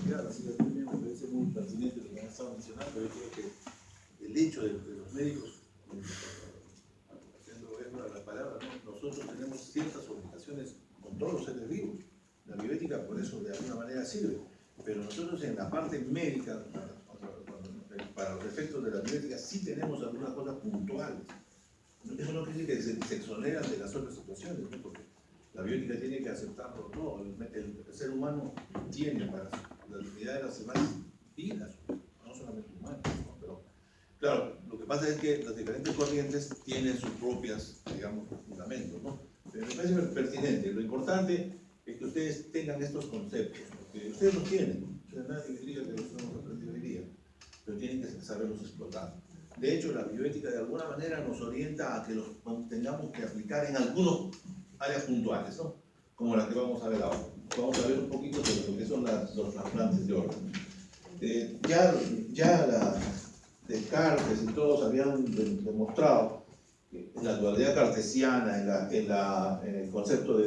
investigar, así que también me parece muy pertinente lo que han estado mencionando. Yo creo que el hecho de los médicos, haciendo eco a la palabra, ¿no? Nosotros tenemos ciertas obligaciones con todos los seres vivos. La bioética por eso de alguna manera sirve, pero nosotros en la parte médica, para los efectos de la bioética, sí tenemos algunas cosas puntuales. Eso no quiere decir que se exoneran de las otras situaciones, ¿no? Porque la bioética tiene que aceptarlo todo. El ser humano tiene para la dignidad de las demás vidas, no solamente humanas, ¿no? Pero claro, lo que pasa es que las diferentes corrientes tienen sus propias, digamos, fundamentos, ¿no? Pero me parece pertinente. Lo importante es que ustedes tengan estos conceptos, porque ustedes los tienen. O sea, nadie diría que los hemos aprendido hoy día, pero tienen que saberlos explotar. De hecho, la bioética de alguna manera nos orienta a que los tengamos que aplicar en algunas áreas puntuales, ¿no? Como la que vamos a ver ahora. Vamos a ver un poquito sobre lo que son los trasplantes de órganos. Descartes y todos habían demostrado que en la dualidad cartesiana, en el concepto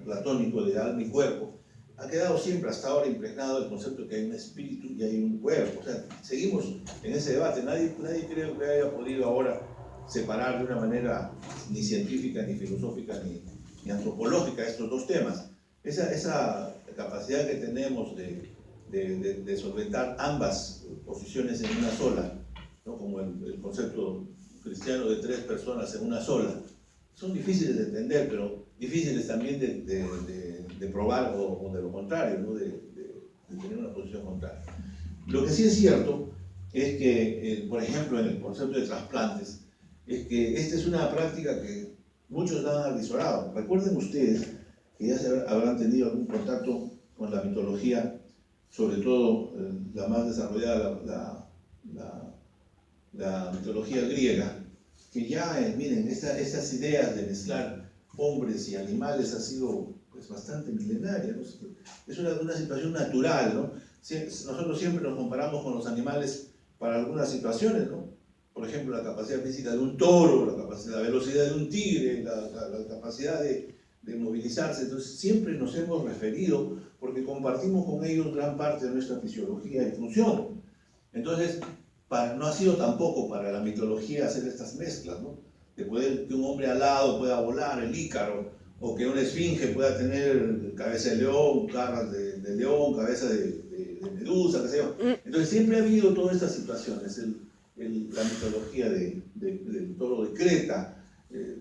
platónico de alma y cuerpo, ha quedado siempre hasta ahora impregnado el concepto de que hay un espíritu y hay un cuerpo. O sea, seguimos en ese debate. Nadie creo que haya podido ahora separar de una manera ni científica, ni filosófica, ni antropológica estos dos temas. Esa capacidad que tenemos de solventar ambas posiciones en una sola, ¿no? Como el concepto cristiano de tres personas en una sola, son difíciles de entender, pero difíciles también de probar o de lo contrario, ¿no? de tener una posición contraria. Lo que sí es cierto es que, por ejemplo, en el concepto de trasplantes, es que esta es una práctica que muchos han avisorado. Recuerden ustedes que ya habrán tenido algún contacto con la mitología, sobre todo la más desarrollada, la mitología griega, que ya, miren, estas ideas de mezclar hombres y animales ha sido pues, bastante milenaria, ¿no? Es una situación natural, ¿no? Nosotros siempre nos comparamos con los animales para algunas situaciones, ¿no? Por ejemplo, la capacidad física de un toro, la velocidad de un tigre, la capacidad de movilizarse. Entonces, siempre nos hemos referido, porque compartimos con ellos gran parte de nuestra fisiología y función. Entonces, no ha sido tampoco para la mitología hacer estas mezclas, ¿no? De poder que un hombre alado pueda volar, el Ícaro, o que una esfinge pueda tener cabeza de león, garras de león, cabeza de medusa, qué sé yo. Entonces siempre ha habido todas estas situaciones, la mitología del toro de Creta,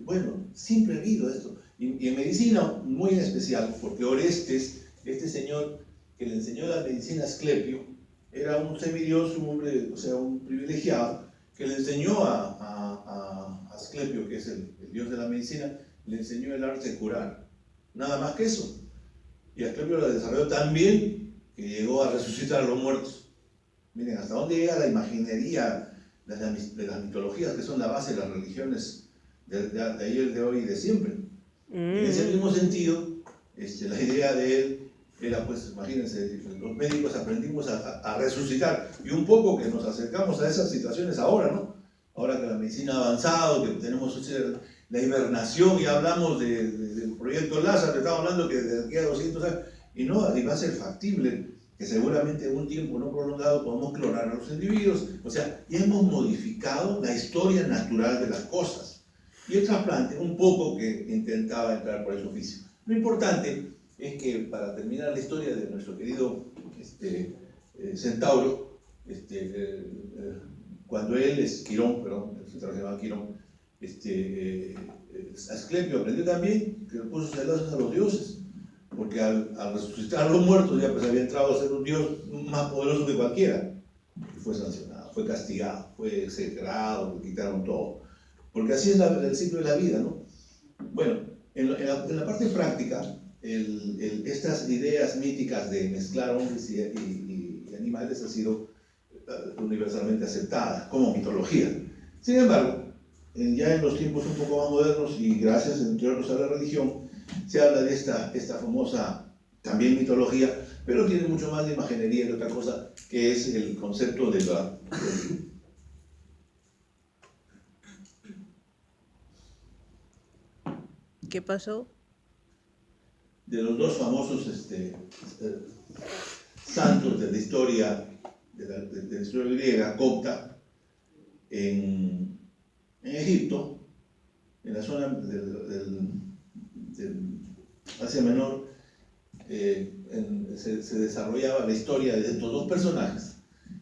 bueno, siempre ha habido esto. Y en medicina muy en especial, porque Orestes, este señor que le enseñó la medicina a Asclepio, era un semidios, un hombre, o sea, un privilegiado, que le enseñó a Asclepio, que es el dios de la medicina, le enseñó el arte de curar. Nada más que eso. Y Asclepio lo desarrolló tan bien que llegó a resucitar a los muertos. Miren, hasta dónde llega la imaginería de las mitologías, que son la base de las religiones de ayer, de hoy y de siempre. En ese mismo sentido, la idea de él era, pues, imagínense, los médicos aprendimos a resucitar, y un poco que nos acercamos a esas situaciones ahora, ¿no? Ahora que la medicina ha avanzado, que tenemos la hibernación, y hablamos del proyecto Lázaro, estamos hablando que de aquí a 200 años, y va a ser factible que seguramente en un tiempo no prolongado podamos clonar a los individuos. O sea, ya hemos modificado la historia natural de las cosas. Y el trasplante, un poco que intentaba entrar por ese oficio. Lo importante es que, para terminar la historia de nuestro querido Centauro, cuando él es Quirón, perdón, se llamaba Quirón, Asclepio aprendió también que puso celos a los dioses, porque al resucitar a los muertos ya pues había entrado a ser un dios más poderoso que cualquiera, y fue sancionado, fue castigado, fue execrado, le quitaron todo, porque así es el ciclo de la vida, ¿no? Bueno, en la parte práctica, estas ideas míticas de mezclar hombres y animales han sido universalmente aceptadas como mitología. Sin embargo, ya en los tiempos un poco más modernos, y gracias entre otros a la religión, se habla de esta famosa también mitología, pero tiene mucho más de imaginería que otra cosa, que es el concepto de la... ¿Qué pasó? De los dos famosos santos de la historia, de la historia griega, copta, en Egipto, en la zona del Asia Menor, se desarrollaba la historia de estos dos personajes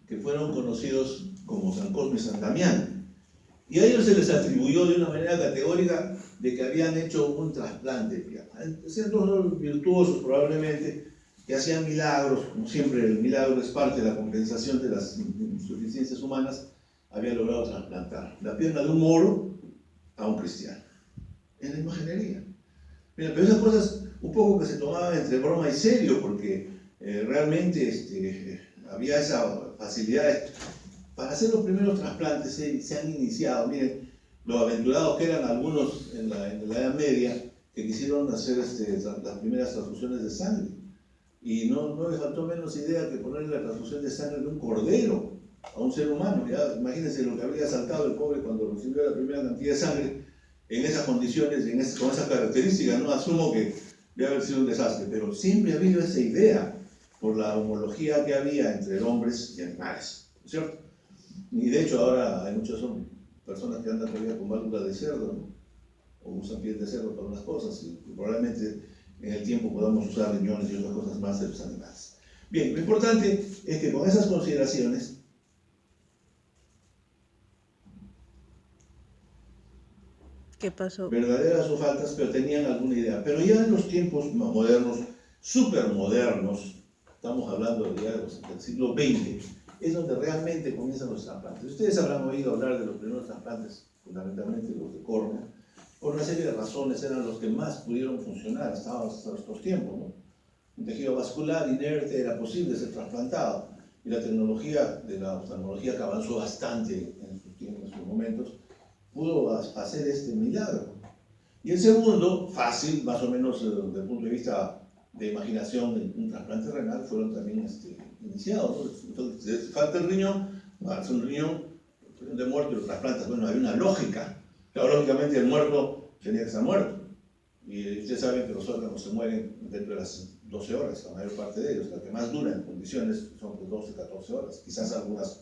que fueron conocidos como San Cosme y San Damián. Y a ellos se les atribuyó de una manera categórica de que habían hecho un trasplante de pierna. Ciertos virtuosos probablemente que hacían milagros, como siempre el milagro es parte de la compensación de las insuficiencias humanas, habían logrado trasplantar la pierna de un moro a un cristiano. En la imaginería. Mira, pero esas cosas un poco que se tomaban entre broma y serio, porque realmente había esa facilidad. Para hacer los primeros trasplantes se han iniciado. Miren, los aventurados que eran algunos en la Edad Media que quisieron hacer las primeras transfusiones de sangre. Y no les faltó menos idea que ponerle la transfusión de sangre de un cordero a un ser humano. Ya, imagínense lo que habría saltado el pobre cuando recibió la primera cantidad de sangre en esas condiciones, con esas características. No asumo que debe haber sido un desastre, pero siempre ha habido esa idea por la homología que había entre hombres y animales, ¿no es cierto? Y de hecho ahora hay muchas personas que andan todavía con válvula de cerdo, ¿no? O usan piel de cerdo para unas cosas, y probablemente en el tiempo podamos usar riñones y otras cosas más de los animales. Bien, lo importante es que con esas consideraciones ¿qué pasó? Verdaderas o faltas, pero tenían alguna idea. Pero ya en los tiempos modernos, supermodernos, estamos hablando ya del siglo XX, es donde realmente comienzan los trasplantes. Ustedes habrán oído hablar de los primeros trasplantes, fundamentalmente los de córnea, por una serie de razones, eran los que más pudieron funcionar hasta estos tiempos, ¿no? Un tejido vascular inerte era posible ser trasplantado, y la tecnología de la oftalmología, que avanzó bastante en sus momentos, pudo hacer este milagro. Y el segundo, fácil, más o menos desde el punto de vista de imaginación, un trasplante renal, fueron también iniciados, ¿no? Entonces, falta el riñón, hace un riñón de muerto y lo trasplantas. Bueno, hay una lógica. Claro, lógicamente el muerto tenía que estar muerto. Y ustedes saben que los órganos se mueren dentro de las 12 horas, la mayor parte de ellos. La que más dura en condiciones son de 12, 14 horas, quizás algunas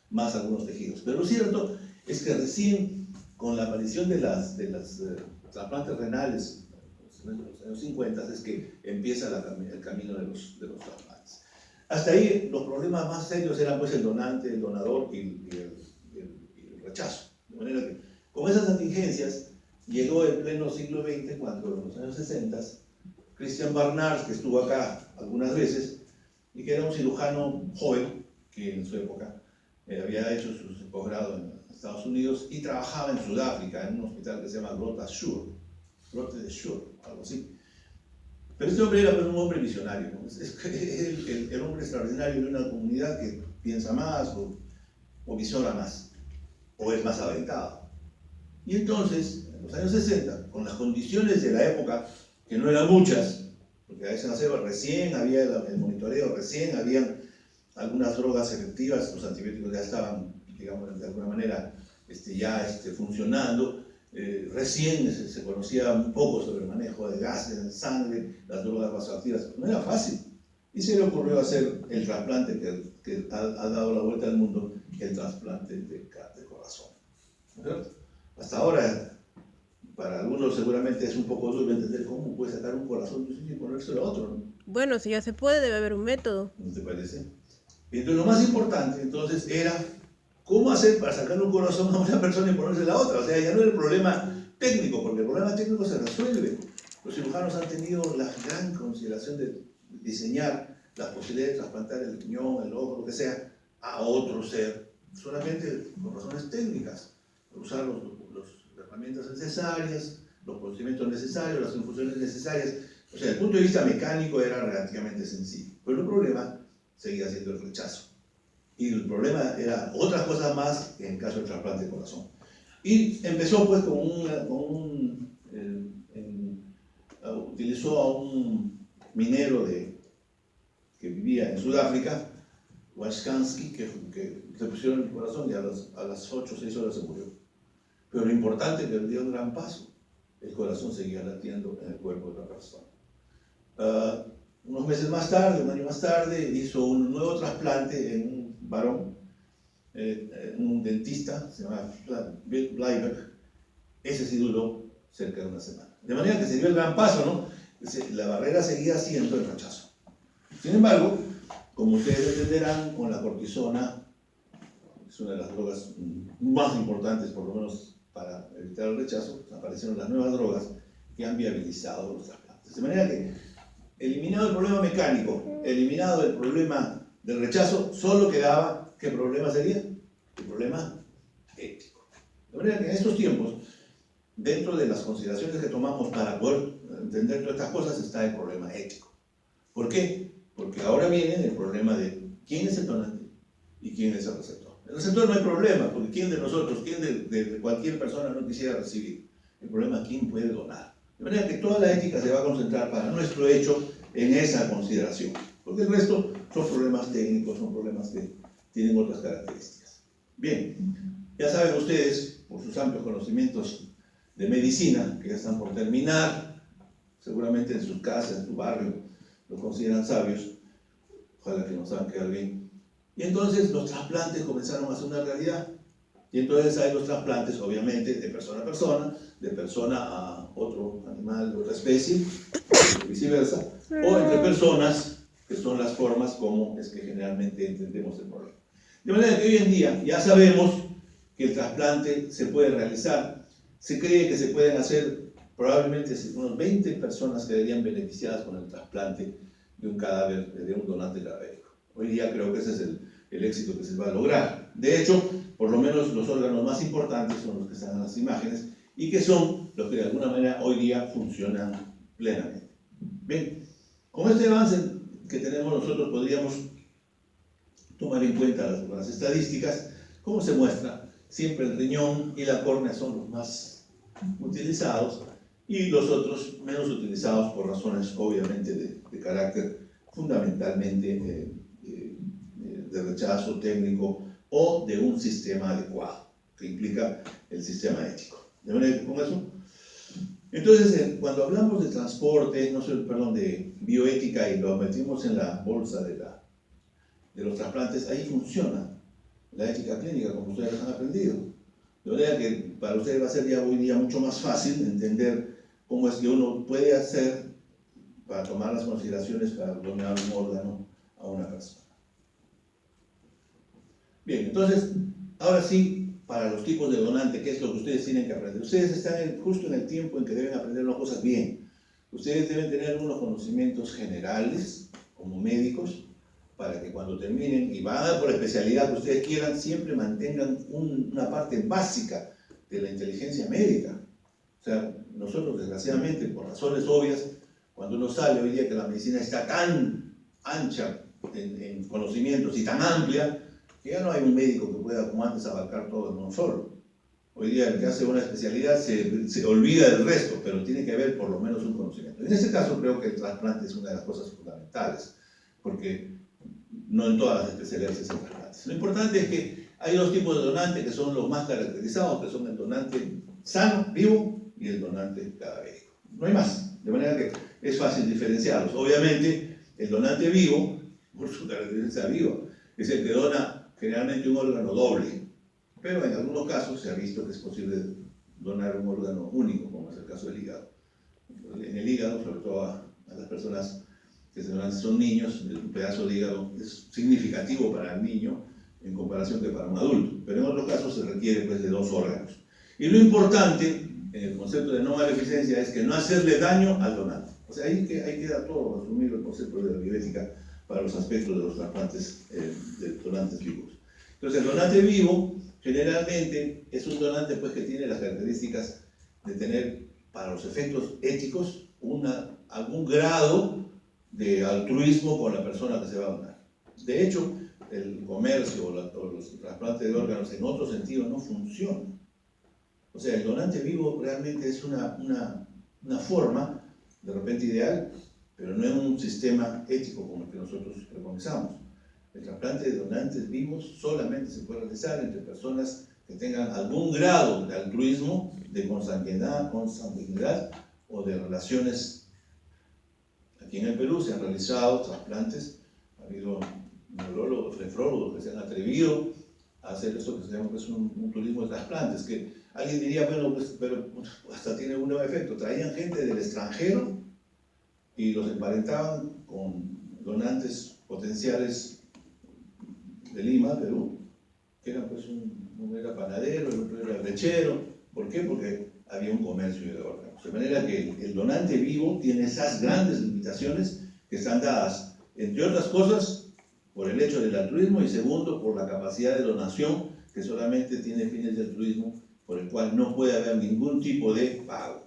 más, algunos tejidos. Pero lo cierto es que recién con la aparición de las trasplantes renales en los años 50 es que empieza el camino de los trasplantes. Hasta ahí los problemas más serios eran pues el donante, el donador y el rechazo. De manera que con esas contingencias llegó el pleno siglo XX cuando en los años 60 Christian Barnard, que estuvo acá algunas veces y que era un cirujano joven que en su época había hecho su posgrado en Estados Unidos y trabajaba en Sudáfrica en un hospital que se llama Groote Schuur, algo así. Pero este hombre era pues, un hombre visionario, ¿no? Es el hombre extraordinario de una comunidad que piensa más o visiona más, o es más aventado. Y entonces, en los años 60, con las condiciones de la época, que no eran muchas, porque a veces recién había el monitoreo, recién habían algunas drogas efectivas, los antibióticos ya estaban, digamos, de alguna manera funcionando, recién se conocía un poco sobre el manejo de gases en sangre, las drogas vasoactivas, no era fácil. Y se le ocurrió hacer el trasplante que ha dado la vuelta al mundo, el trasplante de corazón. ¿No es cierto? Hasta ahora, para algunos seguramente es un poco duro entender cómo puede sacar un corazón de un sitio y ponérselo a otro, ¿no? Bueno, si ya se puede, debe haber un método. ¿No te parece? Entonces lo más importante entonces era cómo hacer para sacar un corazón a una persona y ponérsela a otra. O sea, ya no era el problema técnico, porque el problema técnico se resuelve. Los cirujanos han tenido la gran consideración de diseñar la posibilidad de trasplantar el riñón, el ojo, lo que sea, a otro ser, solamente por razones técnicas, por usar las herramientas necesarias, los procedimientos necesarios, las infusiones necesarias. O sea, desde el punto de vista mecánico era relativamente sencillo, pero el problema seguía siendo el rechazo. Y el problema era otras cosas más que en el caso del trasplante de corazón. Y empezó pues utilizó a un minero que vivía en Sudáfrica, Washkansky, que le pusieron el corazón y a las 8 o 6 horas se murió. Pero lo importante es que dio un gran paso. El corazón seguía latiendo en el cuerpo de la persona. Unos meses más tarde, un año más tarde, hizo un nuevo trasplante en un varón, un dentista, se llama Bill Bleiberg. Ese sí duró cerca de una semana. De manera que se dio el gran paso, ¿no? La barrera seguía siendo el rechazo. Sin embargo, como ustedes entenderán, con la cortisona, es una de las drogas más importantes, por lo menos para evitar el rechazo, aparecieron las nuevas drogas que han viabilizado los trasplantes. De manera que, eliminado el problema mecánico, eliminado el problema del rechazo, solo quedaba, ¿qué problema sería? El problema ético. De manera que en estos tiempos, dentro de las consideraciones que tomamos para poder entender todas estas cosas, está el problema ético. ¿Por qué? Porque ahora viene el problema de quién es el donante y quién es el receptor. El receptor no hay problema, porque quién de nosotros, quién de cualquier persona no quisiera recibir. El problema es quién puede donar. De manera que toda la ética se va a concentrar para nuestro hecho en esa consideración. Porque el resto son problemas técnicos, son problemas que tienen otras características. Bien, ya saben ustedes, por sus amplios conocimientos de medicina, que ya están por terminar, seguramente en sus casas, en su barrio, los consideran sabios, ojalá que nos hagan quedar bien. Y entonces los trasplantes comenzaron a ser una realidad. Y entonces hay los trasplantes, obviamente, de persona a persona, de persona a otro animal de otra especie, y viceversa, o entre personas, que son las formas como es que generalmente entendemos el problema. De manera que hoy en día ya sabemos que el trasplante se puede realizar. Se cree que se pueden hacer probablemente unos 20 personas quedarían beneficiadas con el trasplante de un cadáver, de un donante cadavérico. Hoy día creo que ese es el éxito que se va a lograr. De hecho, por lo menos los órganos más importantes son los que están en las imágenes y que son los que de alguna manera hoy día funcionan plenamente. Bien, con este avance que tenemos nosotros podríamos tomar en cuenta las estadísticas. ¿Cómo se muestra? Siempre el riñón y la córnea son los más utilizados y los otros menos utilizados por razones obviamente de carácter fundamentalmente de rechazo técnico o de un sistema adecuado, que implica el sistema ético. ¿De manera que con eso? Entonces, cuando hablamos de transporte, de bioética y lo metimos en la bolsa de los trasplantes, ahí funciona la ética clínica, como ustedes han aprendido. De manera que para ustedes va a ser ya hoy día mucho más fácil entender cómo es que uno puede hacer para tomar las consideraciones para donar un órgano a una persona. Bien, entonces, ahora sí, para los tipos de donante, ¿qué es lo que ustedes tienen que aprender? Ustedes están justo en el tiempo en que deben aprender las cosas bien. Ustedes deben tener algunos conocimientos generales, como médicos, para que cuando terminen y van por la especialidad que ustedes quieran, siempre mantengan una parte básica de la inteligencia médica. O sea, nosotros desgraciadamente, por razones obvias, cuando uno sale hoy día que la medicina está tan ancha en conocimientos y tan amplia, que ya no hay un médico que pueda como antes abarcar todo en uno solo. Hoy día el que hace una especialidad se olvida del resto, pero tiene que haber por lo menos un conocimiento. En este caso creo que el trasplante es una de las cosas fundamentales, porque no en todas las especialidades se hacen trasplantes. Lo importante es que hay dos tipos de donantes que son los más caracterizados, que son el donante sano, vivo, y el donante cadavérico. No hay más, de manera que es fácil diferenciarlos. Obviamente, el donante vivo, por su característica viva, es el que dona generalmente un órgano doble, pero en algunos casos se ha visto que es posible donar un órgano único, como es el caso del hígado. En el hígado, sobre todo a las personas que son niños, un pedazo de hígado es significativo para el niño en comparación que para un adulto, pero en otros casos se requiere pues, de 2 órganos. Y lo importante en el concepto de no maleficencia es que no hacerle daño al donante. O sea, ahí queda todo resumido el concepto de la bioética para los aspectos de los trasplantes de donantes vivos. Entonces, el donante vivo generalmente es un donante pues, que tiene las características de tener, para los efectos éticos, algún grado de altruismo con la persona que se va a donar. De hecho, el comercio o los trasplantes de órganos en otro sentido no funcionan. O sea, el donante vivo realmente es una forma, de repente ideal, pero no en un sistema ético como el que nosotros preconizamos. El trasplante de donantes vivos solamente se puede realizar entre personas que tengan algún grado de altruismo, de consanguinidad o de relaciones Aquí en el Perú se han realizado trasplantes, ha habido neurólogos, nefrólogos que se han atrevido a hacer esto que se llama pues, un turismo de trasplantes, que alguien diría, bueno, pues, pero hasta tiene un nuevo efecto. Traían gente del extranjero y los emparentaban con donantes potenciales de Lima, Perú, que eran pues uno era panadero, el otro era lechero. ¿Por qué? Porque había un comercio de órganos. De manera que el donante vivo tiene esas grandes limitaciones que están dadas, entre otras cosas, por el hecho del altruismo y segundo, por la capacidad de donación que solamente tiene fines de altruismo, por el cual no puede haber ningún tipo de pago.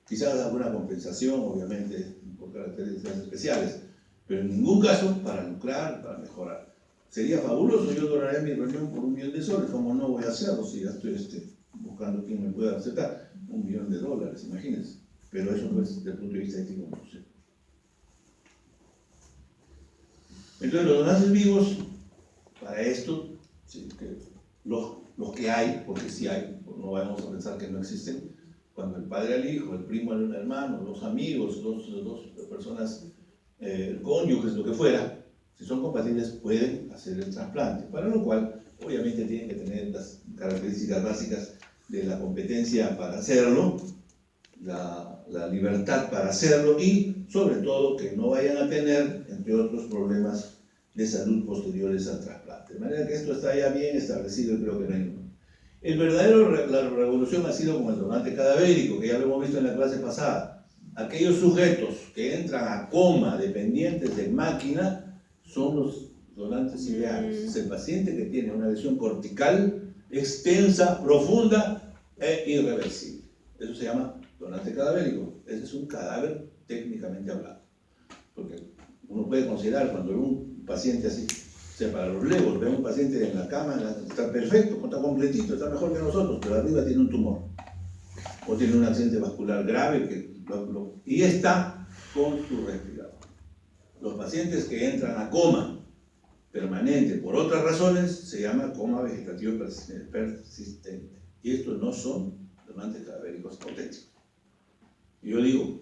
Quizás alguna compensación, obviamente, por características especiales, pero en ningún caso para lucrar, para mejorar. Sería fabuloso, yo donaría mi reunión por $1 millón, ¿cómo no voy a hacerlo si ya estoy buscando quién me pueda aceptar? $1 millón, imagínense. Pero eso no es desde el punto de vista ético, no sé. Entonces los donantes vivos, para esto, sí, que los que hay, porque sí hay, no vamos a pensar que no existen, cuando el padre al hijo, el primo al hermano, los amigos, dos personas, cónyuges, lo que fuera, si son compatibles pueden hacer el trasplante, para lo cual obviamente tienen que tener las características básicas de la competencia para hacerlo, la libertad para hacerlo y sobre todo que no vayan a tener, entre otros problemas de salud posteriores al trasplante. De manera que esto está ya bien establecido y creo que no hay ningún. La revolución ha sido con el donante cadavérico, que ya lo hemos visto en la clase pasada. Aquellos sujetos que entran a coma dependientes de máquina son los donantes ideales. Es el paciente que tiene una lesión cortical extensa, profunda e irreversible. Eso se llama donante cadavérico. Ese es un cadáver técnicamente hablando. Porque uno puede considerar cuando un paciente así, o sea, para los legos, ve a un paciente en la cama, está perfecto, está completito, está mejor que nosotros, pero arriba tiene un tumor. O tiene un accidente vascular grave y está con su respirador. Los pacientes que entran a coma permanente por otras razones se llama coma vegetativo persistente. Y estos no son donantes cadavéricos auténticos. Y yo digo,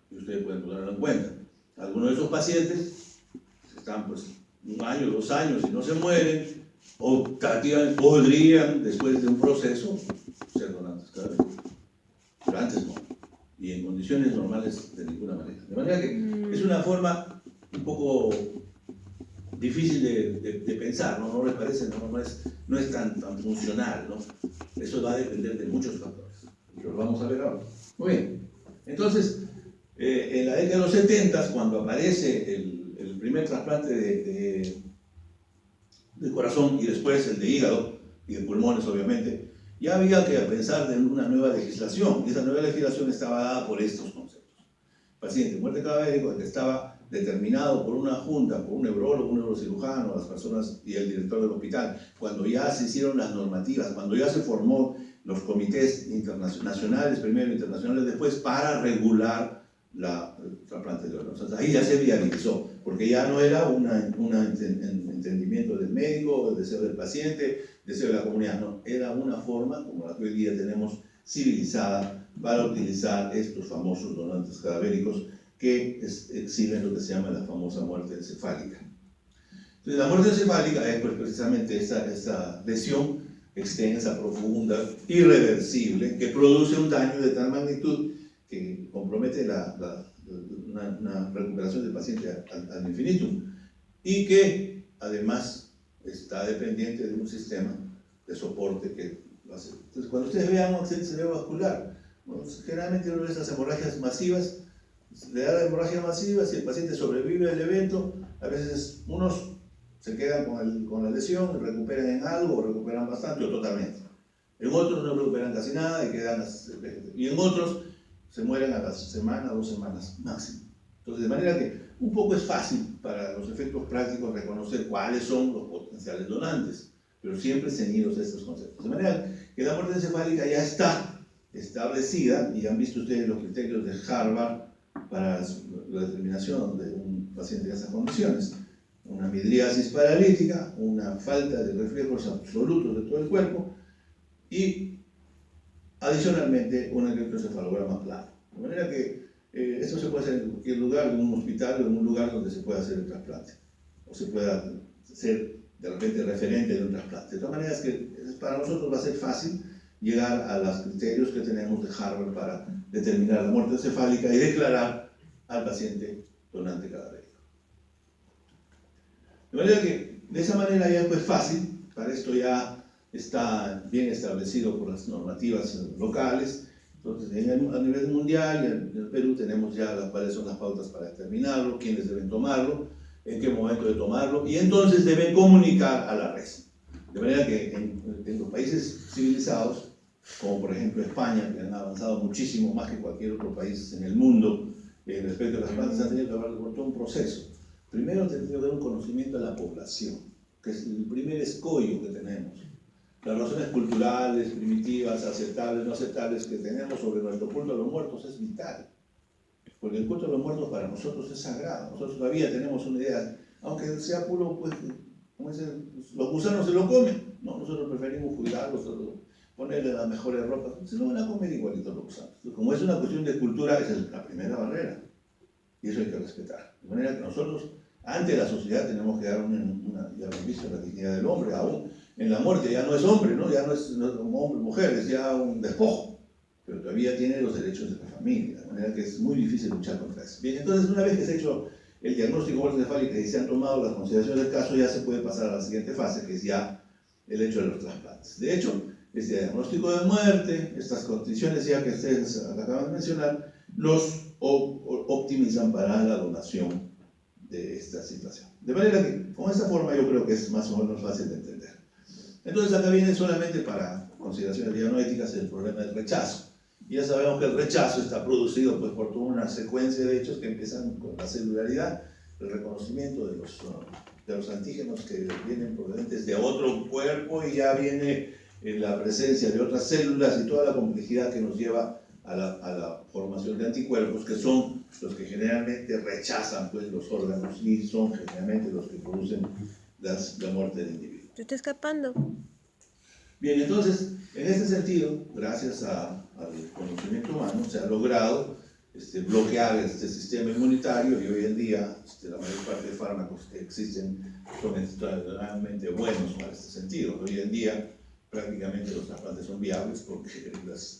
y ustedes pueden ponerlo en cuenta, algunos de esos pacientes están pues 1 año, 2 años y no se mueren, o podrían, después de un proceso, ser donantes cadavéricos. Pero antes no. Y en condiciones normales de ninguna manera. De manera que es una forma un poco difícil de pensar, ¿no? ¿No les parece? No es tan funcional, ¿no? Eso va a depender de muchos factores. Y los vamos a ver ahora. Muy bien. Entonces, en la década de los 70, cuando aparece el primer trasplante de corazón y después el de hígado y de pulmones, obviamente, ya había que pensar en una nueva legislación. Y esa nueva legislación estaba dada por estos conceptos. Paciente, muerte cadavérico, que estaba determinado por una junta, por un neurólogo, un neurocirujano, las personas y el director del hospital, cuando ya se hicieron las normativas, cuando ya se formó los comités nacionales, primero internacionales después, para regular el trasplante de órganos. Ahí ya se viabilizó, porque ya no era un entendimiento del médico, el deseo del paciente, el deseo de la comunidad, no, era una forma, como la que hoy día tenemos, civilizada, para utilizar estos famosos donantes cadavéricos que exhiben lo que se llama la famosa muerte encefálica. Entonces, la muerte encefálica es pues, precisamente esa lesión extensa, profunda, irreversible, que produce un daño de tal magnitud que compromete una recuperación del paciente al infinitum y que además está dependiente de un sistema de soporte que lo hace. Entonces, cuando ustedes vean un accidente cerebrovascular, bueno, generalmente uno ve esas hemorragias masivas, le da la hemorragia masiva, si el paciente sobrevive al evento, a veces unos se quedan con la lesión, recuperan en algo, o recuperan bastante o totalmente. En otros no recuperan casi nada y quedan, y en otros se mueren a la semana, 2 semanas máximo. Entonces, de manera que un poco es fácil para los efectos prácticos reconocer cuáles son los potenciales donantes, pero siempre ceñidos a estos conceptos. De manera que la muerte encefálica ya está establecida, y han visto ustedes los criterios de Harvard para la determinación de un paciente de esas condiciones. Una midriasis paralítica, una falta de reflejos absolutos de todo el cuerpo y adicionalmente un electroencefalograma plano. De manera que Esto se puede hacer en cualquier lugar, en un hospital o en un lugar donde se pueda hacer el trasplante, o se pueda ser de repente referente de un trasplante. De todas maneras, que para nosotros va a ser fácil llegar a los criterios que tenemos de Harvard para determinar la muerte encefálica y declarar al paciente donante cadavérico. De manera que de esa manera ya es fácil, para esto ya está bien establecido por las normativas locales. Entonces, a nivel mundial y en el Perú tenemos ya cuáles son las pautas para determinarlo, quiénes deben tomarlo, en qué momento de tomarlo, y entonces deben comunicar a la red. De manera que en los países civilizados, como por ejemplo España, que han avanzado muchísimo más que cualquier otro país en el mundo respecto a las plantas, han tenido que haber todo un proceso. Primero han tenido que dar un conocimiento a la población, que es el primer escollo que tenemos. Las razones culturales, primitivas, aceptables, no aceptables que tenemos sobre nuestro culto a los muertos es vital. Porque el culto a los muertos para nosotros es sagrado. Nosotros todavía tenemos una idea, aunque sea puro, pues, como dicen, los gusanos se lo comen. No, nosotros preferimos cuidarlos, ponerle las mejores ropas. Se lo van a comer igualito los gusanos. Como es una cuestión de cultura, esa es la primera barrera. Y eso hay que respetar. De manera que nosotros, ante la sociedad, tenemos que dar ya hemos visto, la dignidad del hombre. Aún en la muerte ya no es hombre, ¿no? Ya no es como hombre, mujer, es ya un despojo. Pero todavía tiene los derechos de la familia. De manera que es muy difícil luchar contra eso. Bien, entonces una vez que se ha hecho el diagnóstico de muerte encefálica y se han tomado las consideraciones del caso, ya se puede pasar a la siguiente fase, que es ya el hecho de los trasplantes. De hecho, este diagnóstico de muerte, estas condiciones ya que ustedes acaban de mencionar, los optimizan para la donación de esta situación. De manera que, con esta forma, yo creo que es más o menos fácil de entender. Entonces, acá viene solamente para consideraciones ya no éticas el problema del rechazo. Y ya sabemos que el rechazo está producido pues, por toda una secuencia de hechos que empiezan con la celularidad, el reconocimiento de los antígenos que vienen procedentes de otro cuerpo y ya viene la presencia de otras células y toda la complejidad que nos lleva a la formación de anticuerpos, que son los que generalmente rechazan pues, los órganos y son generalmente los que producen la muerte del individuo. ¿Se está escapando? Bien, entonces, en este sentido, gracias al conocimiento humano, se ha logrado bloquear este sistema inmunitario y hoy en día la mayor parte de fármacos que existen son extraordinariamente buenos para este sentido. Hoy en día prácticamente los trasplantes son viables porque los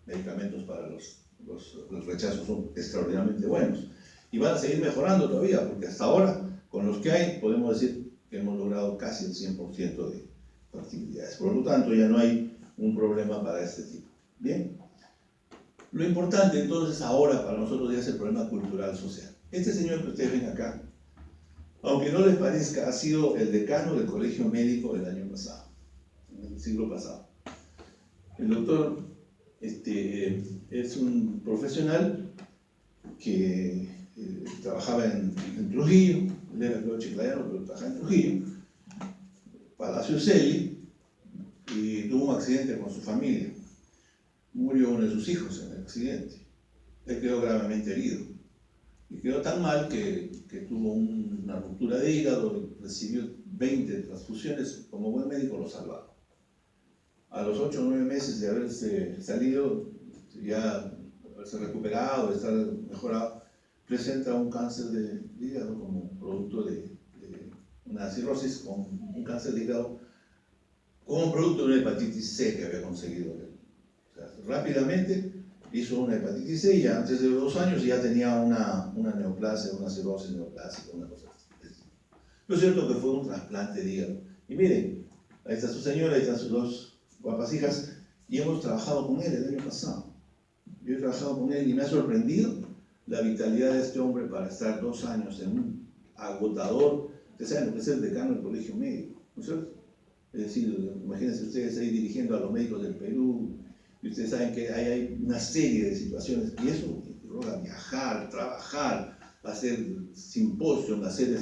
medicamentos para los rechazos son extraordinariamente buenos y van a seguir mejorando todavía porque hasta ahora con los que hay podemos decir que hemos logrado casi el 100% de factibilidades. Por lo tanto ya no hay un problema para este tipo. Bien. Lo importante entonces ahora para nosotros ya es el problema cultural social. Este señor que ustedes ven acá, aunque no les parezca, ha sido el decano del colegio médico del año pasado, en el siglo pasado. El doctor es un profesional que trabajaba en Trujillo, él era creo chiclayano, pero trabajaba en Trujillo, Palacio Celi, y tuvo un accidente con su familia. Murió uno de sus hijos en el accidente. Él quedó gravemente herido. Y quedó tan mal que tuvo una ruptura de hígado, recibió 20 transfusiones, como buen médico lo salvaron. A los 8 o 9 meses de haberse salido, ya haberse recuperado, de estar mejorado, presenta un cáncer de hígado como producto de una cirrosis con un cáncer de hígado como producto de una hepatitis C que había conseguido él. O sea, rápidamente hizo una hepatitis C y antes de 2 años ya tenía una neoplasia, una cirrosis neoplásica, una cosa así. Lo cierto que fue un trasplante de hígado. Y miren, ahí está su señora, ahí están sus 2 guapas hijas, y hemos trabajado con él el año pasado. Yo he trabajado con él y me ha sorprendido la vitalidad de este hombre para estar 2 años en un agotador. Ustedes saben lo que es el decano del colegio médico, ¿no es cierto? Es decir, imagínense ustedes ahí dirigiendo a los médicos del Perú, y ustedes saben que hay una serie de situaciones, y eso implica viajar, trabajar, hacer simposios, hacer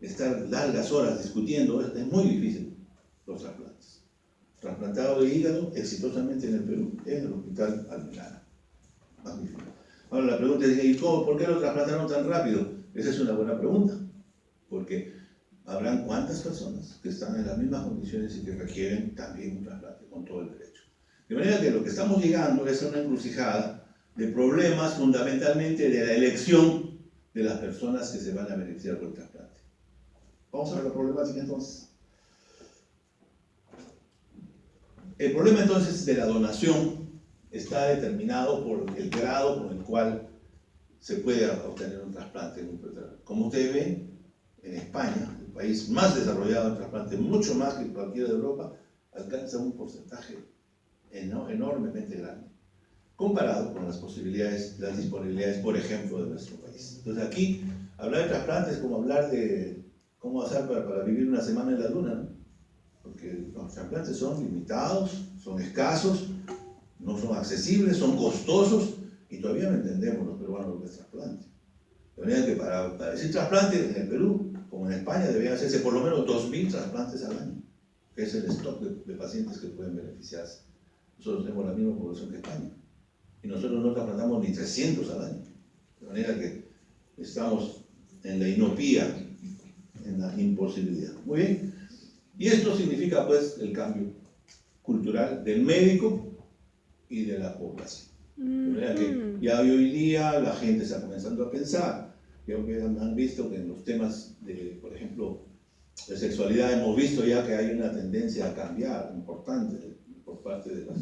estar largas horas discutiendo, es muy difícil los trasplantes. Trasplantado de hígado exitosamente en el Perú, en el hospital Almirada. Magnífico. Ahora la pregunta es, ¿y cómo, por qué lo trasplantaron tan rápido? Esa es una buena pregunta, porque habrán cuántas personas que están en las mismas condiciones y que requieren también un trasplante con todo el derecho. De manera que lo que estamos llegando es a una encrucijada de problemas fundamentalmente de la elección de las personas que se van a beneficiar por el trasplante. Vamos a ver la problemática entonces. El problema entonces de la donación está determinado por el grado con el cual se puede obtener un trasplante. Como ustedes ven, en España, el país más desarrollado en trasplante, mucho más que cualquiera de Europa, alcanza un porcentaje enormemente grande, comparado con las posibilidades, las disponibilidades, por ejemplo, de nuestro país. Entonces aquí, hablar de trasplante es como hablar de cómo hacer para vivir una semana en la luna, ¿no? Porque los trasplantes son limitados, son escasos, no son accesibles, son costosos, y todavía no entendemos los peruanos lo que es trasplante. De manera que para decir trasplante en el Perú, como en España, deberían hacerse por lo menos 2.000 trasplantes al año, que es el stock de pacientes que pueden beneficiarse. Nosotros tenemos la misma población que España, y nosotros no trasplantamos ni 300 al año. De manera que estamos en la inopía, en la imposibilidad. Muy bien. Y esto significa, pues, el cambio cultural del médico y de la población. De manera que ya hoy día la gente está comenzando a pensar. Creo que han visto que en los temas de, por ejemplo, de sexualidad, hemos visto ya que hay una tendencia a cambiar importante por parte de las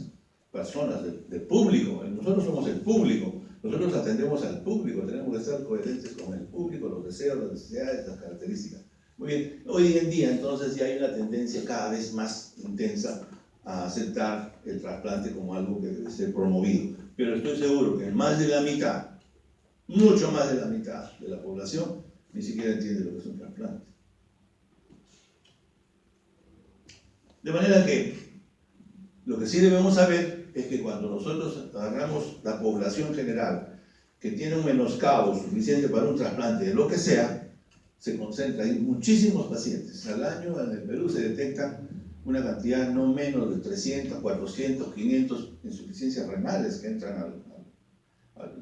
personas, del público. Nosotros somos el público, nosotros atendemos al público, tenemos que estar coherentes con el público, los deseos, las necesidades, las características. Muy bien, hoy en día entonces ya hay una tendencia cada vez más intensa a aceptar el trasplante como algo que debe ser promovido. Pero estoy seguro que más de la mitad, mucho más de la mitad de la población, ni siquiera entiende lo que es un trasplante. De manera que lo que sí debemos saber es que cuando nosotros agarramos la población general que tiene un menoscabo suficiente para un trasplante de lo que sea, se concentra en muchísimos pacientes. Al año en el Perú se detectan una cantidad no menos de 300, 400, 500 insuficiencias renales que entran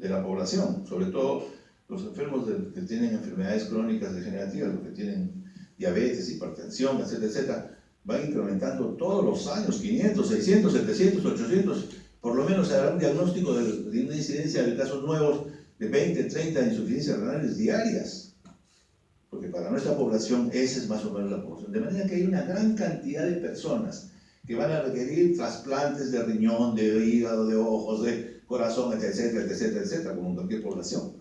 de la población, sobre todo los enfermos que tienen enfermedades crónicas degenerativas, los que tienen diabetes, hipertensión, etcétera, etcétera, van incrementando todos los años, 500, 600, 700, 800, por lo menos habrá un diagnóstico de una incidencia de casos nuevos de 20, 30 insuficiencias renales diarias. Porque para nuestra población esa es más o menos la población. De manera que hay una gran cantidad de personas que van a requerir trasplantes de riñón, de hígado, de ojos, de corazón, etcétera, etcétera, etcétera, como en cualquier población.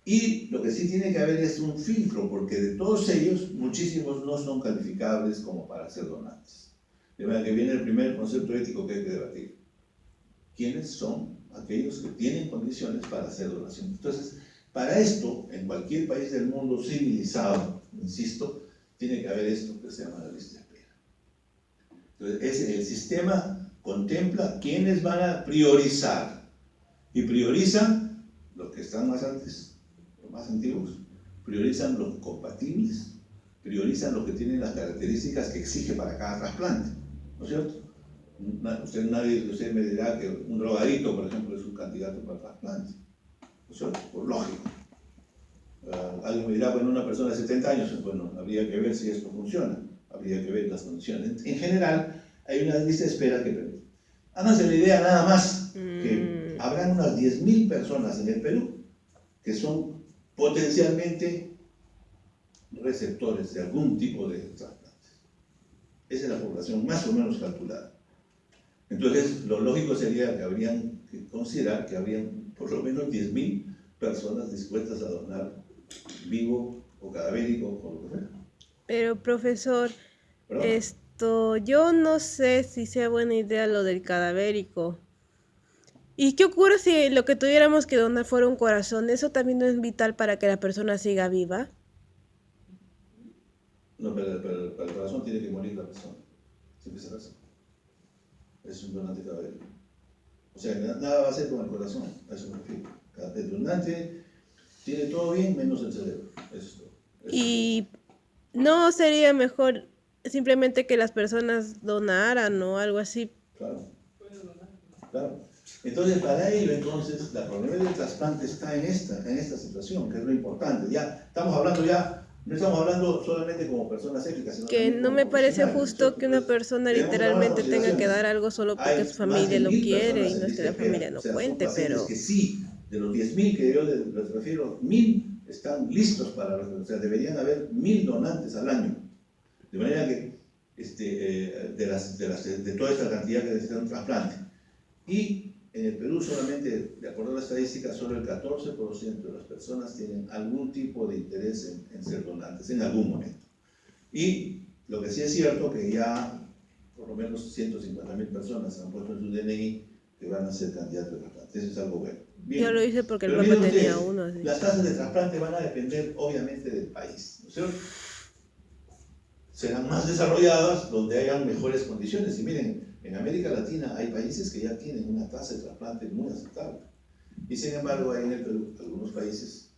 Y lo que sí tiene que haber es un filtro, porque de todos ellos, muchísimos no son calificables como para ser donantes. De manera que viene el primer concepto ético que hay que debatir. ¿Quiénes son aquellos que tienen condiciones para hacer donación? Entonces, para esto, en cualquier país del mundo civilizado, insisto, tiene que haber esto que se llama la lista de espera. Entonces, el sistema contempla quiénes van a priorizar, y priorizan los que están más antes, los más antiguos, priorizan los compatibles, priorizan los que tienen las características que exige para cada trasplante, ¿no es cierto? Nadie de ustedes me dirá que un drogadicto, por ejemplo, es un candidato para trasplante. Eso es por lógico. Alguien me dirá, bueno, una persona de 70 años, bueno, habría que ver si esto funciona, habría que ver las condiciones. En general, hay una lista de espera que permite. Háganse la idea nada más que habrán unas 10.000 personas en el Perú que son potencialmente receptores de algún tipo de trasplantes. Esa es la población más o menos calculada. Entonces, lo lógico sería que habrían que considerar que habrían por lo menos 10.000 personas dispuestas a donar vivo o cadavérico o lo que fuera. Pero, profesor, ¿Perdón? yo no sé si sea buena idea lo del cadavérico. ¿Y qué ocurre si lo que tuviéramos que donar fuera un corazón? ¿Eso también no es vital para que la persona siga viva? No, pero para el corazón tiene que morir la persona. Siempre será así. Es un donante cadavérico. O sea, nada va a hacer con el corazón, a eso me refiero. El donante tiene todo bien menos el cerebro. Eso es todo. Y no sería mejor simplemente que las personas donaran o algo así. Claro. Claro. Entonces, para ello, entonces, la problemática del trasplante está en esta situación, que es lo importante. Ya estamos hablando no estamos hablando solamente como personas éticas, sino Que no me parece justo que una persona literalmente tenga que dar algo solo porque su familia lo quiere y no es que la familia no cuente, pero... que sí De los 10.000 que yo les refiero, 1.000 están listos para, o sea, deberían haber 1.000 donantes al año. De manera que de toda esta cantidad que necesitan un trasplante. Y en el Perú solamente, de acuerdo a la estadística, solo el 14% de las personas tienen algún tipo de interés en ser donantes en algún momento. Y lo que sí es cierto que ya por lo menos 150.000 personas han puesto en su DNI que van a ser candidatos de trasplante. Eso es algo bueno. Bien. Yo lo hice porque el Pero papá miren tenía ustedes, uno. Así. las tasas de trasplante van a depender obviamente del país, ¿no es cierto? Serán más desarrolladas donde hayan mejores condiciones. Y miren, en América Latina hay países que ya tienen una tasa de trasplante muy aceptable. Y sin embargo hay en el Perú algunos países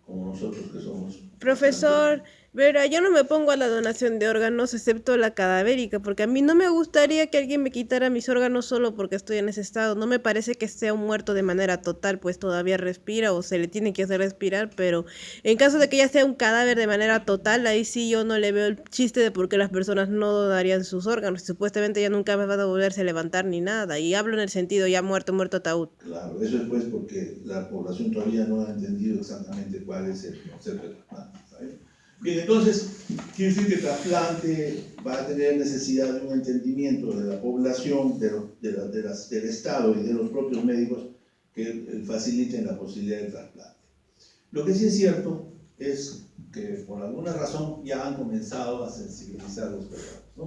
como nosotros que somos... Profesor, verá, yo no me pongo a la donación de órganos excepto la cadavérica, porque a mí no me gustaría que alguien me quitara mis órganos solo porque estoy en ese estado. No me parece que sea un muerto de manera total, pues todavía respira o se le tiene que hacer respirar, pero en caso de que ya sea un cadáver de manera total, ahí sí yo no le veo el chiste de por qué las personas no donarían sus órganos. Supuestamente ya nunca me van a volverse a levantar ni nada, y hablo en el sentido ya muerto, muerto ataúd. Claro, eso es pues porque la población todavía no ha entendido exactamente cuál es el concepto de trasplante. ¿Sabe? Bien, entonces, quiere decir que el trasplante va a tener necesidad de un entendimiento de la población, del Estado y de los propios médicos que faciliten la posibilidad de trasplante. Lo que sí es cierto es que por alguna razón ya han comenzado a sensibilizar los peruanos, ¿no?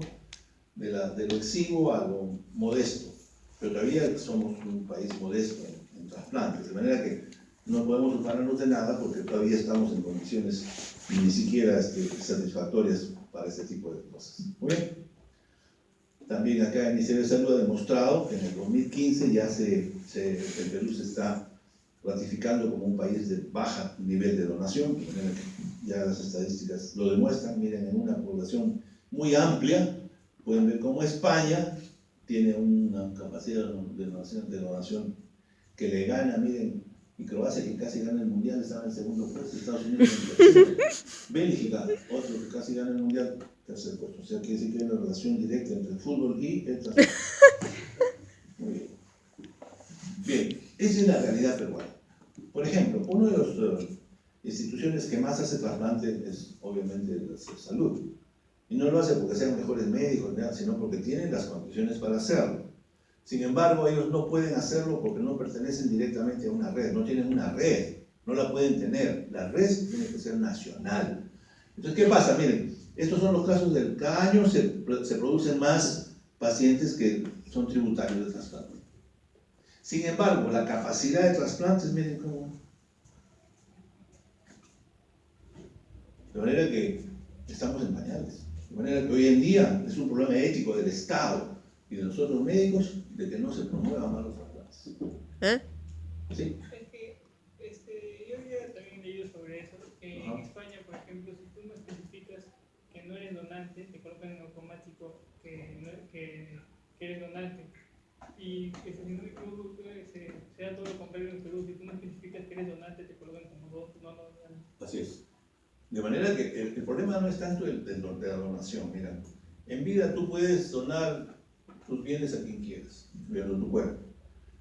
De lo exiguo a lo modesto, pero todavía somos un país modesto en trasplantes, de manera que no podemos ocuparnos de nada porque todavía estamos en condiciones ni siquiera satisfactorias para este tipo de cosas. Muy bien. También acá el Ministerio de Salud ha demostrado que en el 2015 ya el Perú se está ratificando como un país de baja nivel de donación, de manera que ya las estadísticas lo demuestran. Miren, en una población muy amplia, pueden ver cómo España tiene una capacidad de donación que le gana, miren, y Croacia, que casi gana el mundial, estaba en el segundo puesto, Estados Unidos en el tercero, Bélgica, otro que casi gana el mundial, tercer puesto. O sea, quiere decir que hay una relación directa entre el fútbol y el trasplante. Muy bien. Bien, esa es la realidad peruana. Por ejemplo, una de las instituciones que más hace trasplante es obviamente la salud. Y no lo hace porque sean mejores médicos, sino porque tienen las condiciones para hacerlo. Sin embargo, ellos no pueden hacerlo porque no pertenecen directamente a una red, no tienen una red, no la pueden tener. La red tiene que ser nacional. Entonces, ¿qué pasa? Miren, estos son los casos del cada año se producen más pacientes que son tributarios de trasplante. Sin embargo, la capacidad de trasplantes, miren cómo. De manera que estamos en pañales. De manera que hoy en día es un problema ético del Estado y de nosotros médicos de que no se promuevan más los trasplantes. ¿Eh? ¿Sí? Es que yo había también leído sobre eso, que Ajá. en España, por ejemplo, si tú no especificas que no eres donante, te colocan en automático que eres donante. Y que si no me equivoco, sea todo lo contrario en Perú, si tú no especificas que eres donante, te colocan como no donante. Así es. De manera que el problema no es tanto de la donación. Mira, en vida tú puedes donar tus bienes a quien quieras, incluyendo tu cuerpo.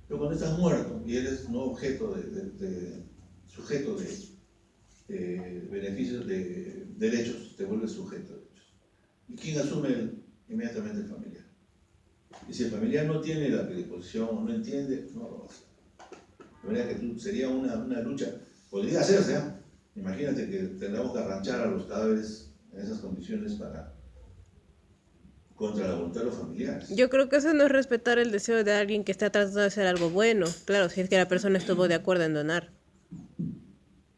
Pero cuando estás muerto y eres no objeto sujeto de beneficios, de derechos, te vuelves sujeto de derechos. ¿Y quién asume inmediatamente el familiar? Y si el familiar no tiene la predisposición o no entiende, no lo va a hacer. De manera que sería una lucha, podría hacerse, ¿eh? Imagínate que tendremos que arranchar a los cadáveres en esas condiciones contra la voluntad de los familiares. Yo creo que eso no es respetar el deseo de alguien que está tratando de hacer algo bueno. Claro, si es que la persona estuvo de acuerdo en donar.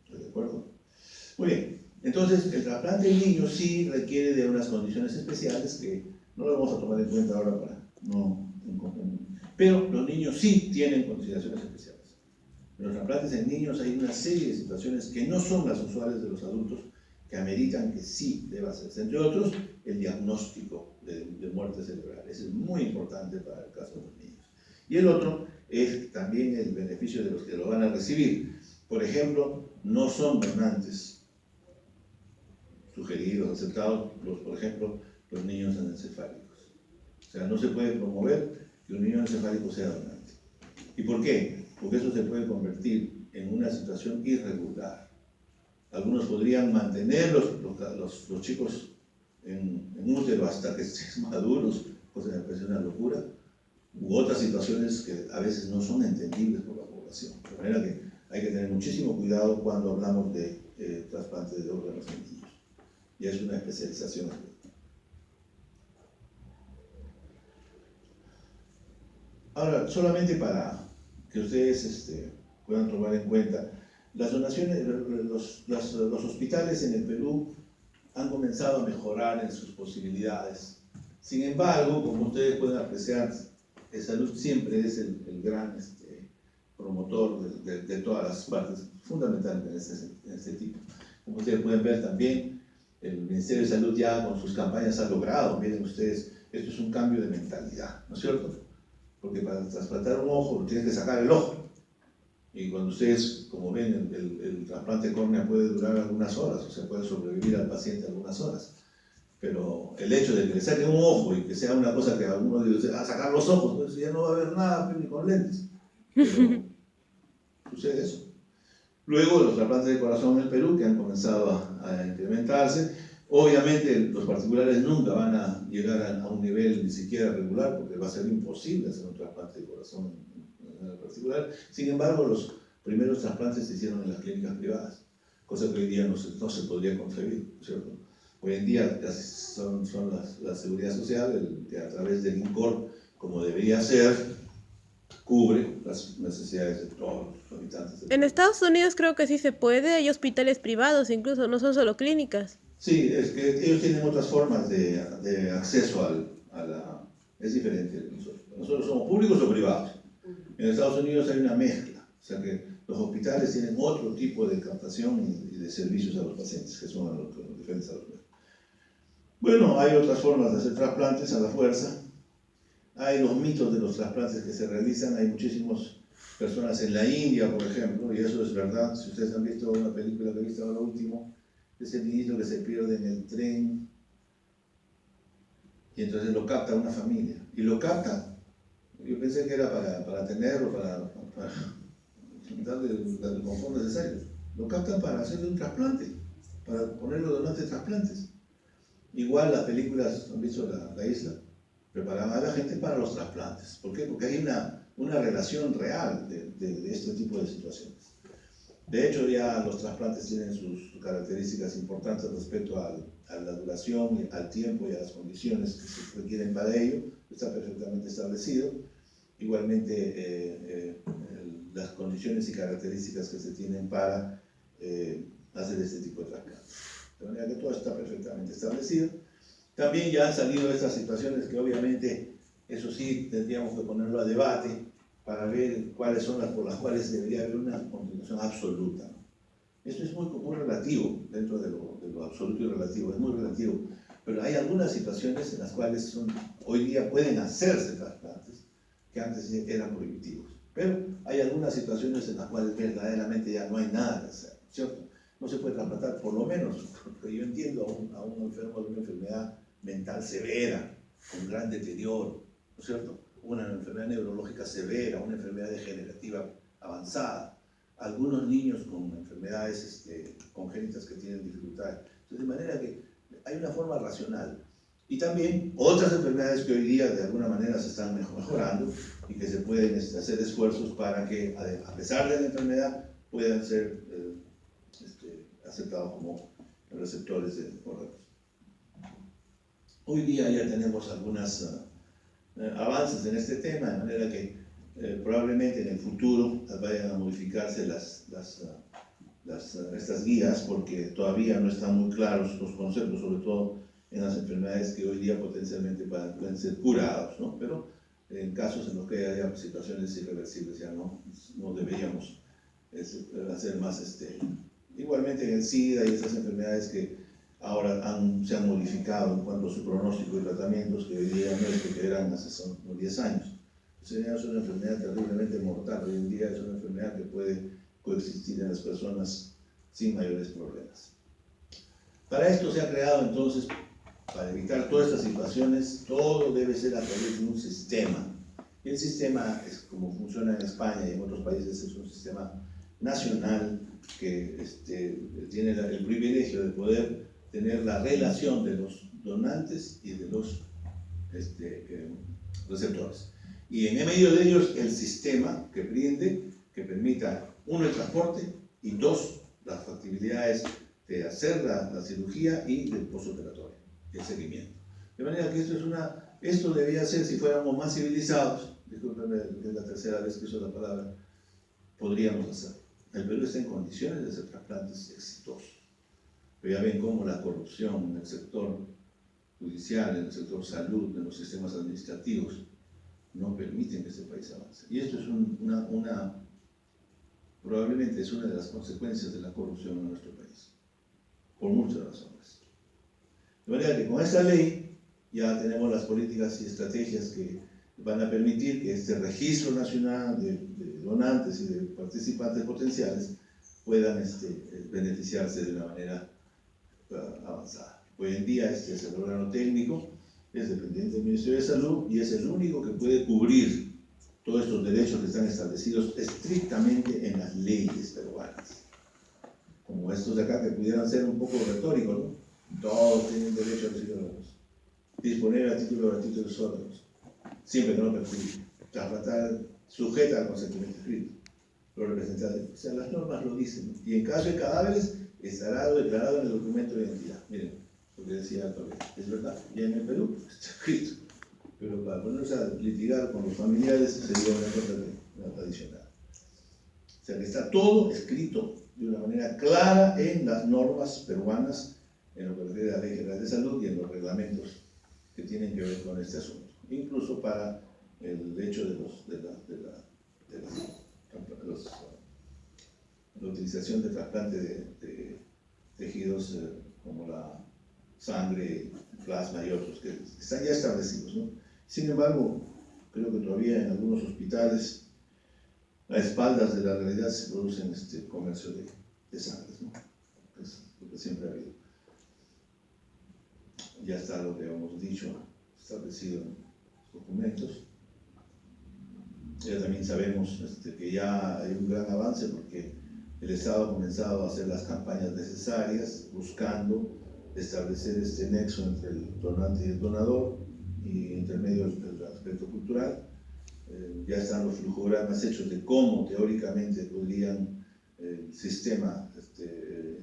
¿Estoy de acuerdo? Muy bien. Entonces, el trasplante en niños sí requiere de unas condiciones especiales que no lo vamos a tomar en cuenta ahora para no... Pero los niños sí tienen consideraciones especiales. En los trasplantes en niños hay una serie de situaciones que no son las usuales de los adultos que ameritan que sí deba hacerse. Entre otros, el diagnóstico de muerte cerebral. Ese es muy importante para el caso de los niños. Y el otro es también el beneficio de los que lo van a recibir. Por ejemplo, no son donantes sugeridos, aceptados, por ejemplo, los niños anencefálicos. O sea, no se puede promover que un niño anencefálico sea donante. ¿Y por qué? porque eso se puede convertir en una situación irregular. Algunos podrían mantener los chicos en útero hasta que estén maduros, cosa que me parece una locura, u otras situaciones que a veces no son entendibles por la población. De manera que hay que tener muchísimo cuidado cuando hablamos de trasplantes de órganos en niños. Y es una especialización. Ahora, solamente para que ustedes puedan tomar en cuenta, las donaciones, los hospitales en el Perú han comenzado a mejorar en sus posibilidades. Sin embargo, como ustedes pueden apreciar, el salud siempre es el gran promotor de todas las partes, fundamentalmente en este tipo. Como ustedes pueden ver también, el Ministerio de Salud ya con sus campañas ha logrado, miren ustedes, esto es un cambio de mentalidad, ¿no es cierto? Porque para trasplantar un ojo, tienes que sacar el ojo. Y cuando ustedes, como ven, el trasplante de córnea puede durar algunas horas, o sea, puede sobrevivir al paciente algunas horas. Pero el hecho de que le saquen un ojo y que sea una cosa que alguno dice, sacar los ojos, pues ya no va a haber nada ni con lentes. Pero sucede eso. Luego los trasplantes de corazón en el Perú, que han comenzado a incrementarse. Obviamente los particulares nunca van a llegar a un nivel ni siquiera regular, porque va a ser imposible hacer un trasplante de corazón en el particular. Sin embargo, los primeros trasplantes se hicieron en las clínicas privadas, cosa que hoy día no se podría concebir, ¿cierto? Hoy en día son la Seguridad Social, que a través del INCOR, como debería ser, cubre las necesidades de todos los habitantes. En Estados Unidos creo que sí se puede, hay hospitales privados incluso, no son solo clínicas. Sí, es que ellos tienen otras formas de acceso es diferente. Nosotros somos públicos o privados. En Estados Unidos hay una mezcla, o sea que los hospitales tienen otro tipo de captación y de servicios a los pacientes, que son los diferentes a los médicos. Bueno, hay otras formas de hacer trasplantes a la fuerza. Hay los mitos de los trasplantes que se realizan. Hay muchísimas personas en la India, por ejemplo, y eso es verdad. Si ustedes han visto una película que he visto ahora último, es el niñito que se pierde en el tren y entonces lo capta una familia. Y lo capta. Yo pensé que era para tenerlo, para darle el confort necesario. Lo captan para hacerle un trasplante, para ponerlo donante de trasplantes. Igual las películas, han visto la isla, preparaban a la gente para los trasplantes. ¿Por qué? Porque hay una relación real de este tipo de situaciones. De hecho, ya los trasplantes tienen sus características importantes respecto a la duración, al tiempo y a las condiciones que se requieren para ello. Está perfectamente establecido. Igualmente, las condiciones y características que se tienen para hacer este tipo de trasplantes. De manera que todo está perfectamente establecido. También ya han salido estas situaciones que obviamente, eso sí, tendríamos que ponerlo a debate para ver cuáles son las por las cuales debería haber una continuación absoluta, ¿no? Esto es muy relativo, dentro de lo absoluto y relativo, es muy relativo, pero hay algunas situaciones en las cuales hoy día pueden hacerse trasplantes que antes eran prohibitivos, pero hay algunas situaciones en las cuales verdaderamente ya no hay nada que hacer, ¿cierto? No se puede trasplantar, por lo menos, porque yo entiendo a un enfermo de una enfermedad mental severa, con gran deterioro, ¿no es cierto? Una enfermedad neurológica severa, una enfermedad degenerativa avanzada, algunos niños con enfermedades congénitas que tienen dificultades. Entonces, de manera que hay una forma racional. Y también otras enfermedades que hoy día de alguna manera se están mejorando y que se pueden hacer esfuerzos para que, a pesar de la enfermedad, puedan ser aceptados como receptores de órganos. Hoy día ya tenemos algunos avances en este tema, de manera que probablemente en el futuro vayan a modificarse estas guías, porque todavía no están muy claros los conceptos, sobre todo en las enfermedades que hoy día potencialmente pueden ser curados, ¿no? Pero en casos en los que haya situaciones irreversibles ya no deberíamos hacer más. Igualmente en el SIDA y esas enfermedades que ahora se han modificado en cuanto a su pronóstico y tratamientos, que hoy día no es que eran hace unos 10 años. Es una enfermedad terriblemente mortal. Hoy en día es una enfermedad que puede coexistir en las personas sin mayores problemas. Para esto se ha creado entonces, para evitar todas estas situaciones, todo debe ser a través de un sistema Y el sistema, es como funciona en España y en otros países, es un sistema nacional que tiene el privilegio de poder tener la relación de los donantes y de los receptores. Y en medio de ellos el sistema que brinde, que permita, uno, el transporte y dos, las factibilidades de hacer la cirugía y del postoperatorio, el seguimiento. De manera que esto debía ser, si fuéramos más civilizados, discúlpenme, es la tercera vez que uso la palabra, podríamos hacerlo. El Perú está en condiciones de hacer trasplantes exitosos. Pero ya ven cómo la corrupción en el sector judicial, en el sector salud, en los sistemas administrativos, no permiten que este país avance. Y esto es probablemente es una de las consecuencias de la corrupción en nuestro país, por muchas razones. De manera que con esta ley ya tenemos las políticas y estrategias que van a permitir que este registro nacional de donantes y de participantes potenciales puedan beneficiarse de una manera avanzada. Hoy en día es el órgano técnico, es dependiente del Ministerio de Salud y es el único que puede cubrir todos estos derechos que están establecidos estrictamente en las leyes peruanas. Como estos de acá que pudieran ser un poco retóricos, ¿no? Todos tienen derecho a recibir órganos, disponer a título gratuito de los órganos, siempre que no perjudique, trasplantar sujeta al consentimiento escrito, los representantes, o sea, las normas lo dicen, ¿no? Y en caso de cadáveres estará declarado en el documento de identidad. Miren, lo que decía todavía, es verdad, ya en el Perú está escrito, pero para ponerse a litigar con los familiares sería una cosa adicional. O sea que está todo escrito de una manera clara en las normas peruanas, en lo que refiere a la Ley General de Salud y en los reglamentos que tienen que ver con este asunto, incluso para el hecho de la utilización de trasplante de tejidos como la sangre, plasma y otros que están ya establecidos, ¿no? Sin embargo, creo que todavía en algunos hospitales, a espaldas de la realidad, se producen comercio de sangre, ¿no? Es lo que siempre ha habido. Ya está lo que hemos dicho, establecido en los documentos. Ya también sabemos que ya hay un gran avance porque el Estado ha comenzado a hacer las campañas necesarias buscando establecer este nexo entre el donante y el donador y entre medio del aspecto cultural. Ya están los flujogramas hechos de cómo teóricamente podrían el sistema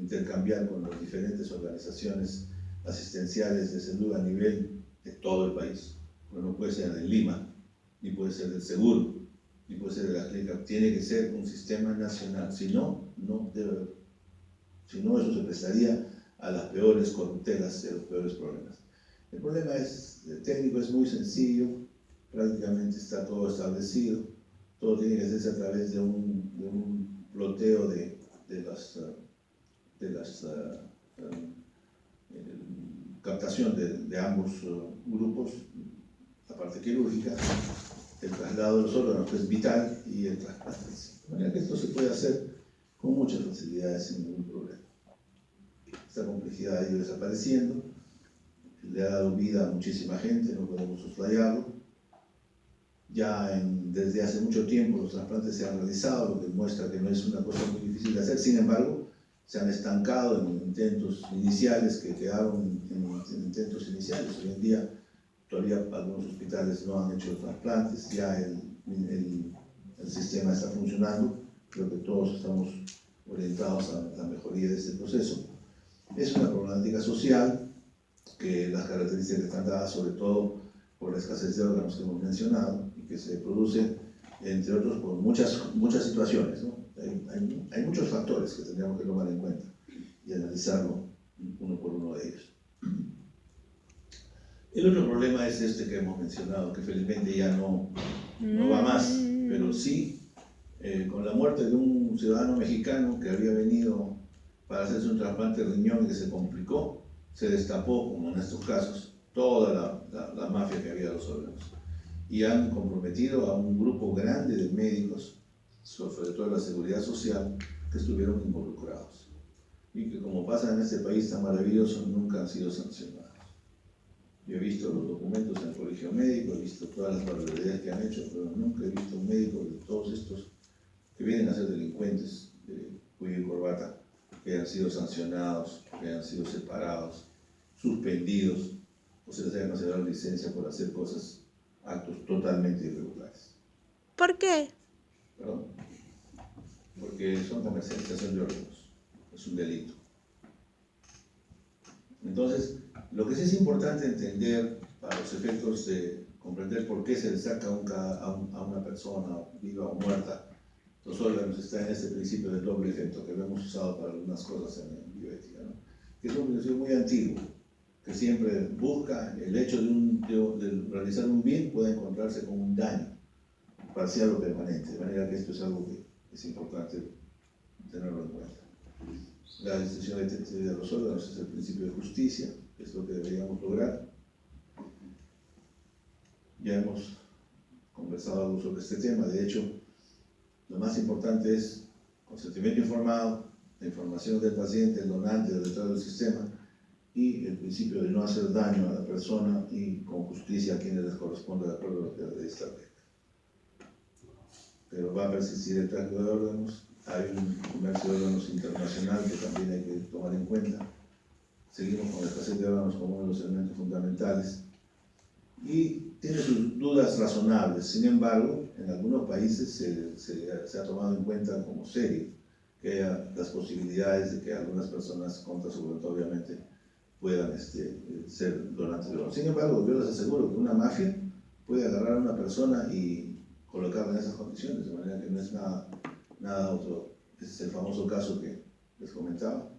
intercambiar con las diferentes organizaciones asistenciales de salud a nivel de todo el país. Bueno, no puede ser de Lima, ni puede ser del seguro, ni puede ser de la clínica, tiene que ser un sistema nacional, si no, no debe haber. Si no, eso se prestaría a las peores corruptelas y a los peores problemas. El problema el técnico es muy sencillo, prácticamente está todo establecido, todo tiene que hacerse a través de un ploteo de las captación de ambos grupos, la parte quirúrgica, el traslado de los órganos, que es vital, y el trasplante. De manera que esto se puede hacer con muchas facilidades sin ningún problema. Esta complejidad ha ido desapareciendo, le ha dado vida a muchísima gente, no podemos soslayarlo. Ya desde hace mucho tiempo los trasplantes se han realizado, lo que muestra que no es una cosa muy difícil de hacer. Sin embargo, se han estancado en intentos iniciales que quedaron en intentos iniciales. Hoy en día todavía algunos hospitales no han hecho trasplantes, ya el sistema está funcionando, creo que todos estamos orientados a la mejoría de este proceso. Es una problemática social que las características están dadas sobre todo por la escasez de órganos que hemos mencionado y que se produce, entre otros, por muchas situaciones, ¿no? Hay muchos factores que tendríamos que tomar en cuenta y analizarlo uno por uno de ellos. El otro problema es que hemos mencionado, que felizmente ya no va más, pero sí, con la muerte de un ciudadano mexicano que había venido para hacerse un trasplante de riñón y que se complicó, se destapó, como en estos casos, toda la mafia que había de los órganos. Y han comprometido a un grupo grande de médicos, sobre todo la seguridad social, que estuvieron involucrados. Y que, como pasa en este país tan maravilloso, nunca han sido sancionados. Yo he visto los documentos en el colegio médico, he visto todas las barbaridades que han hecho, pero nunca he visto un médico de todos estos que vienen a ser delincuentes de cuello y corbata, que hayan sido sancionados, que hayan sido separados, suspendidos, o se les hayan cancelado la licencia por hacer cosas, actos totalmente irregulares. ¿Por qué? ¿Perdón? Porque son comercialización de órganos, es un delito. Entonces, lo que sí es importante entender para los efectos de comprender por qué se le saca a una persona viva o muerta los órganos está en este principio del doble efecto que lo hemos usado para algunas cosas en bioética, ¿no? Que es un principio muy antiguo, que siempre busca el hecho de realizar un bien puede encontrarse con un daño parcial o permanente, de manera que esto es algo que es importante tenerlo en cuenta. La destrucción de los órganos es el principio de justicia, que es lo que deberíamos lograr. Ya hemos conversado algo sobre este tema, de hecho, lo más importante es consentimiento informado, la información del paciente, el donante, detrás del sistema, y el principio de no hacer daño a la persona y con justicia a quienes les corresponde de acuerdo a lo que la ley establece. Pero va a persistir el tráfico de órganos, hay un comercio de órganos internacional que también hay que tomar en cuenta. Seguimos con la escasez de órganos como uno de los elementos fundamentales y tiene sus dudas razonables. Sin embargo, en algunos países se ha tomado en cuenta como serio que haya las posibilidades de que algunas personas con trasplante obviamente puedan ser donantes de órganos. Sin embargo, yo les aseguro que una mafia puede agarrar a una persona y colocarla en esas condiciones, de manera que no es nada otro. Ese es el famoso caso que les comentaba.